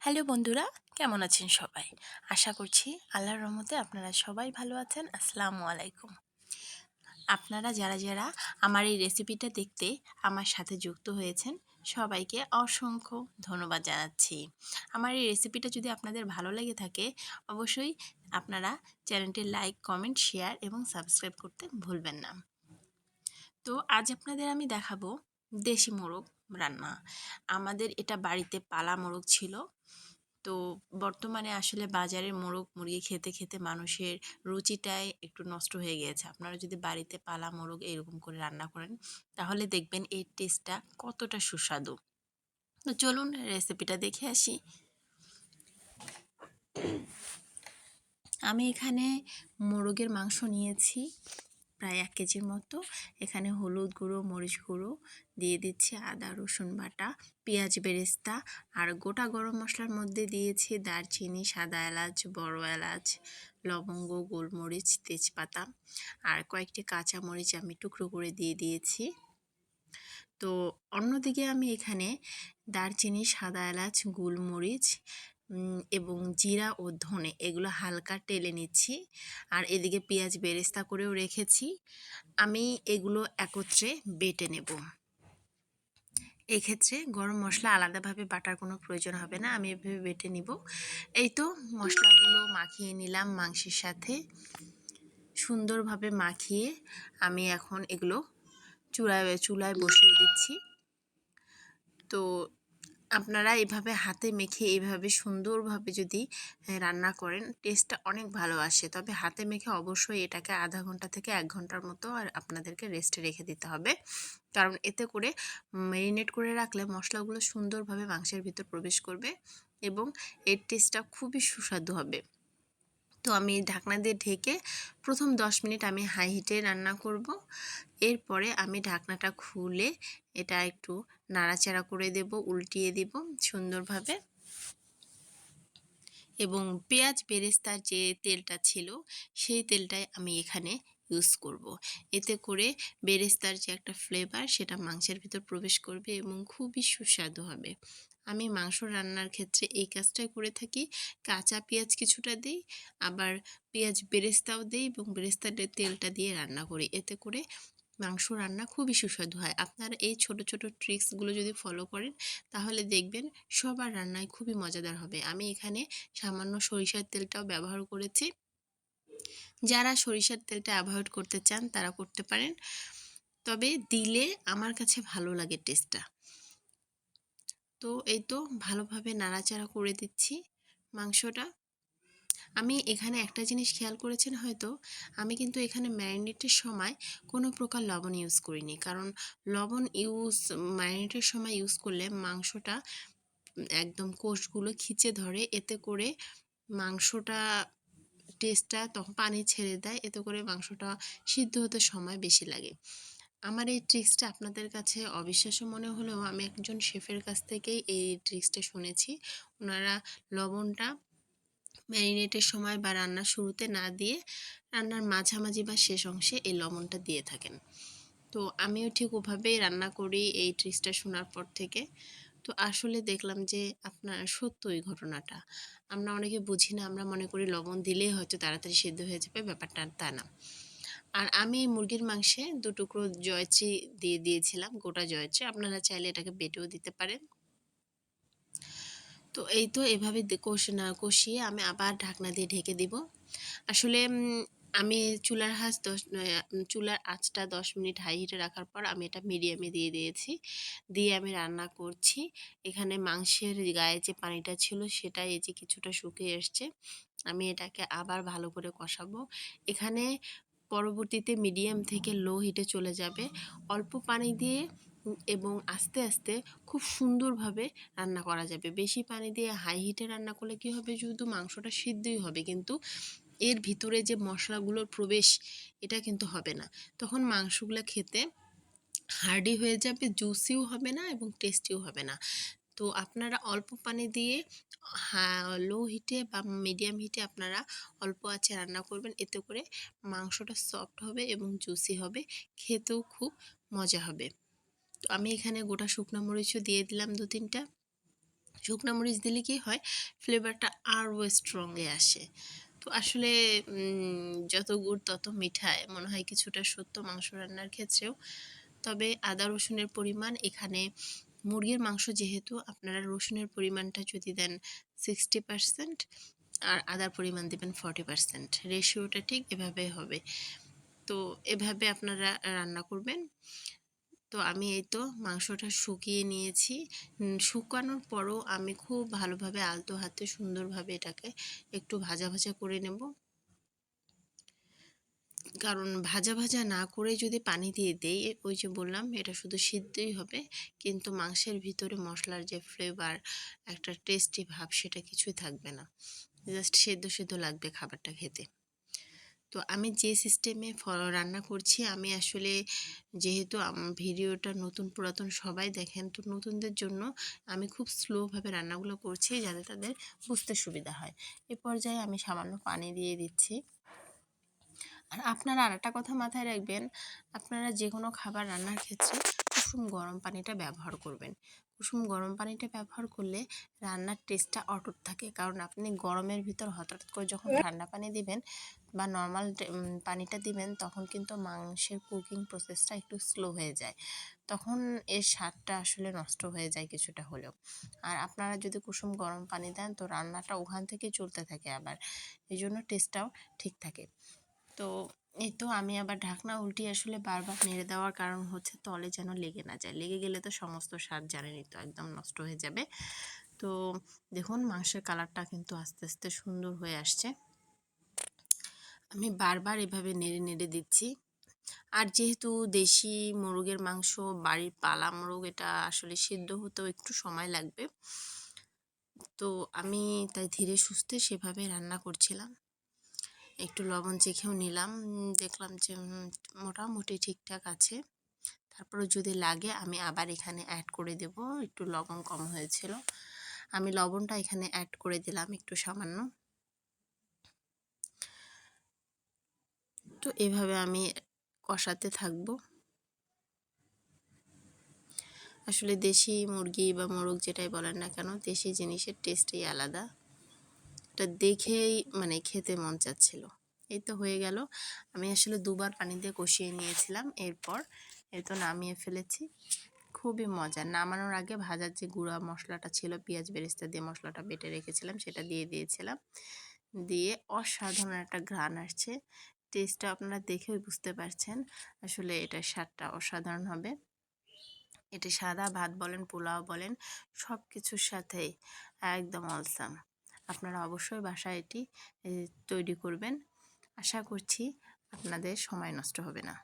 Hello বন্ধুরা, কেমন আছেন সবাই? আশা করছি আল্লাহর রহমতে আপনারা সবাই ভালো আছেন। আসসালামু আলাইকুম। আপনারা যারা যারা আমার এই রেসিপিটা দেখতে আমার সাথে যুক্ত হয়েছেন সবাইকে অসংখ্য ধন্যবাদ জানাচ্ছি। আমার এই রেসিপিটা যদি আপনাদের ভালো লেগে থাকে অবশ্যই আপনারা চ্যানেলটি লাইক, কমেন্ট, শেয়ার এবং সাবস্ক্রাইব করতে ভুলবেন না। তো আজ আপনাদের আমি দেখাবো দেশি মোরগ রান্না। আমাদের এটা বাড়িতে পালা মোরগ ছিল। তো বর্তমানে আসলে বাজারের মোরগ মুরগি খেতে খেতে মানুষের রুচিটাই একটু নষ্ট হয়ে গিয়েছে। আপনারা যদি বাড়িতে পালা মোরগ এরকম করে রান্না করেন তাহলে দেখবেন এর টেস্টটা কতটা সুস্বাদু। তো চলুন রেসিপিটা দেখে আসি। আমি এখানে মোরগের মাংস নিয়েছি প্রায় 1 কেজির মতো। এখানে হলুদ গুঁড়ো, মরিচ গুঁড়ো দিয়ে দিচ্ছি, আদা রসুন বাটা, পেঁয়াজ বেরেস্তা আর গোটা গরম মশলার মধ্যে দিয়েছি দারচিনি, সাদা এলাচ, বড় এলাচ, লবঙ্গ, গোলমরিচ, তেজপাতা আর কয়েকটি কাঁচা মরিচ আমি টুকরো করে দিয়ে দিয়েছি। তো অন্যদিকে আমি এখানে দারচিনি, সাদা এলাচ, গোলমরিচ এবং জিরা ও ধনে এগুলো হালকা টেলে নিচ্ছি। আর এদিকে পেঁয়াজ বেরেস্তা করেও রেখেছি। আমি এগুলো একত্রে বেটে নেব। এক্ষেত্রে গরম মশলা আলাদাভাবে বাটার কোনো প্রয়োজন হবে না, আমি এভাবে বেটে নিব। এই তো মশলাগুলো মাখিয়ে নিলাম মাংসের সাথে। সুন্দরভাবে মাখিয়ে আমি এখন এগুলো চুলায় বসিয়ে দিচ্ছি। তো আপনারা এভাবে হাতে মেখে এইভাবে সুন্দরভাবে যদি রান্না করেন টেস্টটা অনেক ভালো আসে। তবে হাতে মেখে অবশ্যই এটাকে আধা ঘন্টা থেকে 1 ঘন্টার মতো আর আপনাদেরকে রেস্টে রেখে দিতে হবে, কারণ এতে করে ম্যারিনেট করে রাখলে মশলাগুলো সুন্দরভাবে মাংসের ভিতর প্রবেশ করবে এবং এর টেস্টটা খুবই সুস্বাদু হবে। তো আমি ঢাকনা দিয়ে ঢেকে প্রথম 10 মিনিট আমি হাই হিটে রান্না করব। এরপরে আমি ঢাকনাটা খুলে এটা একটু নাড়াচাড়া করে দেব, উল্টিয়ে দেব সুন্দরভাবে। এবং পেঁয়াজ বেরেস্তার যে তেলটা ছিল সেই তেলটাই আমি এখানে ইউজ করব। এতে করে বেরেস্তার যে একটা ফ্লেভার সেটা মাংসের ভিতর প্রবেশ করবে এবং খুবই সুস্বাদু হবে। আমি মাংস রান্নার ক্ষেত্রে এই কাজটাই করে থাকি। কাঁচা পেঁয়াজ কিছুটা দিই, আবার পেঁয়াজ বেরেস্তাও দিই এবং বেরেস্তার তেলটা দিয়ে রান্না করি। এতে করে মাংস রান্না খুবই সুস্বাদু হয়। আপনারা এই ছোট ছোট ট্রিক্সগুলো যদি ফলো করেন তাহলে দেখবেন সবার রান্নায় খুবই মজাদার হবে। আমি এখানে সামান্য সরিষার তেলটাও ব্যবহার করেছি। যারা সরিষার তেলটা অ্যাভয়েড করতে চান তারা করতে পারেন, তবে দিলে আমার কাছে ভালো লাগে টেস্টটা। তো এই তো ভালোভাবে নাড়াচাড়া করে দিচ্ছি মাংসটা। আমি এখানে একটা জিনিস খেয়াল করেছেন হয়তো, আমি কিন্তু এখানে ম্যারিনেটের সময় কোনো প্রকার লবণ ইউজ করিনি, কারণ লবণ ম্যারিনেটের সময় ইউজ করলে মাংসটা একদম কোষগুলো খিঁচে ধরে। এতে করে মাংসটা টেস্টটা তখন পানি ছেড়ে দেয়, এতে করে মাংসটা সিদ্ধ হতে সময় বেশি লাগে। আমার এই ট্রিক্সটা আপনাদের কাছে অবিশ্বাস্য মনে হলেও আমি একজন শেফের কাছ থেকেই এই ট্রিক্সটা শুনেছি। ওনারা লবণটা ম্যারিনেটের সময় বা রান্নার শুরুতে না দিয়ে রান্নার মাঝামাঝি বা শেষ অংশে এই লবণটা দিয়ে থাকেন। তো আমিও ঠিক ওভাবেই রান্না করি এই ট্রিক্সটা শোনার পর থেকে। তো আসলে দেখলাম যে আপনার সত্য এই ঘটনাটা। আমরা অনেকে বুঝি না, আমরা মনে করি লবণ দিলেই হয়তো তাড়াতাড়ি সিদ্ধ হয়ে যাবে, ব্যাপারটা তা না। আর আমি মুরগির মাংসে 2 টুকরো জয়ত্রী দিয়ে দিয়েছিলাম, গোটা জয়ত্রী। আপনারা চাইলে এটাকে বেটেও দিতে পারেন। তো এই তো এভাবে কষিয়ে আমি আবার ঢাকনা দিয়ে ঢেকে দিব। আসলে আমি চুলার আঁচটা 10 মিনিট হাই হিটে রাখার পর আমি এটা মিডিয়ামে দিয়ে দিয়েছি। দিয়ে আমি রান্না করছি। এখানে মাংসের গায়ে যে পানিটা ছিল সেটা এই যে কিছুটা শুকিয়ে এসছে। আমি এটাকে আবার ভালো করে কষাবো। এখানে পরবর্তীতে মিডিয়াম থেকে লো হিটে চলে যাবে। অল্প পানি দিয়ে এবং আস্তে আস্তে খুব সুন্দরভাবে রান্না করা যাবে। বেশি পানি দিয়ে হাই হিটে রান্না করলে কী হবে, শুধু মাংসটা সিদ্ধই হবে কিন্তু এর ভিতরে যে মশলাগুলোর প্রবেশ এটা কিন্তু হবে না। তখন মাংসগুলো খেতে হার্ডি হয়ে যাবে, জুসিও হবে না এবং টেস্টিও হবে না। তো আপনারা অল্প পানি দিয়ে লো হিটে বা মিডিয়াম হিটে আপনারা অল্প আঁচে রান্না করবেন। এতে করে মাংসটা সফট হবে এবং জুসি হবে, খেতেও খুব মজা হবে। তো আমি এখানে গোটা শুকনো মরিচও দিয়ে দিলাম 2-3টা। শুকনা মরিচ দিলে কি হয়, ফ্লেভারটা আরও স্ট্রংলি আসে। তো আসলে যত গুড় তত মিঠাই মনে হয় কিছুটা সত্য মাংস রান্নার ক্ষেত্রেও। তবে আদা রসুনের পরিমাণ এখানে, মুরগির মাংস যেহেতু, আপনারা রসুনের পরিমাণটা যদি দেন 60% আর আদার পরিমাণ দেবেন 40%, রেশিওটা ঠিক এভাবে হবে। তো এভাবে আপনারা রান্না করবেন। তো আমি এই তো মাংসটা শুকিয়ে নিয়েছি। শুকানোর পরও আমি খুব ভালোভাবে আলতো হাতে সুন্দরভাবে এটাকে একটু ভাজা ভাজা করে নেব। কারণ ভাজা ভাজা না করে যদি পানি দিয়ে দেই, ওই যে বললাম এটা শুধু সিদ্ধই হবে, কিন্তু মাংসের ভিতরে মশলার যে ফ্লেভার, একটা টেস্টি ভাব, সেটা কিছুই থাকবে না। জাস্ট সেদ্ধ সেদ্ধ লাগবে খাবারটা খেতে। তো আমি যে সিস্টেমে রান্না করছি, আমি আসলে যেহেতু ভিডিওটা নতুন পুরাতন সবাই দেখেন, তো নতুনদের জন্য আমি খুব স্লোভাবে রান্নাগুলো করছি যাতে তাদের বুঝতে সুবিধা হয়। এ পর্যায়ে আমি সামান্য পানি দিয়ে দিচ্ছি। আর আপনারা আরেকটা কথা মাথায় রাখবেন, আপনারা যে কোনো খাবার রান্নার ক্ষেত্রে কুসুম গরম পানিটা ব্যবহার করবেন। কুসুম গরম পানিটা ব্যবহার করলে রান্নার টেস্টটা অটুট থাকে। কারণ আপনি গরমের ভিতর হঠাৎ করে যখন ঠান্ডা পানি দিবেন বা নর্মাল পানিটা দিবেন, তখন কিন্তু মাংসের কুকিং প্রসেসটা একটু স্লো হয়ে যায়। তখন এর স্বাদটা আসলে নষ্ট হয়ে যায় কিছুটা হলেও। আর আপনারা যদি কুসুম গরম পানি দেন, তো রান্নাটা ওখান থেকে চলতে থাকে আবার, এই জন্য টেস্টটাও ঠিক থাকে। তো এই তো আমি আবার ঢাকনা উল্টিয়ে আসলে বারবার নেড়ে দেওয়ার কারণ হচ্ছে তলে যেন লেগে না যায়। লেগে গেলে তো সমস্ত স্বাদ জানেনই তো একদম নষ্ট হয়ে যাবে। তো দেখুন মাংসের কালারটা কিন্তু আস্তে আস্তে সুন্দর হয়ে আসছে। আমি বারবার এভাবে নেড়ে নেড়ে দিচ্ছি। আর যেহেতু দেশি মোরগের মাংস, বাড়ির পালা মোরগ, এটা আসলে সিদ্ধ হতেও একটু সময় লাগবে। তো আমি তাই ধীরে সুস্থে সেভাবে রান্না করছিলাম। একটু লবণ চেখেও নিলাম, দেখলাম যে মোটামুটি ঠিকঠাক আছে। তারপরে যদি লাগে আমি আবার এখানে অ্যাড করে দেব। একটু লবণ কম হয়েছিল, আমি লবণটা এখানে অ্যাড করে দিলাম একটু সামান্য। তো এভাবে আমি কষাতে থাকবো। আসলে দেশি মুরগি বা মোরগ যেটাই বলেন না কেন, দেশি জিনিসের টেস্টই আলাদা। এটা দেখেই মানে খেতে মন চাচ্ছিল। এই তো হয়ে গেল। আমি আসলে দুবার পানি দিয়ে কষিয়ে নিয়েছিলাম, এরপর এই তো নামিয়ে ফেলেছি। খুবই মজা। নামানোর আগে ভাজার যে গুঁড়া মশলাটা ছিল, পেঁয়াজ বেরেস্তা দিয়ে মশলাটা বেটে রেখেছিলাম, সেটা দিয়ে দিয়েছিলাম। দিয়ে অসাধারণ একটা ঘ্রাণ আসছে। টেস্টটা আপনারা দেখেই বুঝতে পারছেন, আসলে এটার স্বাদটা অসাধারণ হবে। এটা সাদা ভাত বলেন, পোলাও বলেন, সব কিছুর সাথেই একদম অলসাম। আপনারা অবশ্যই বাসায় এটি তৈরি করবেন। আশা করছি আপনাদের সময় নষ্ট হবে না।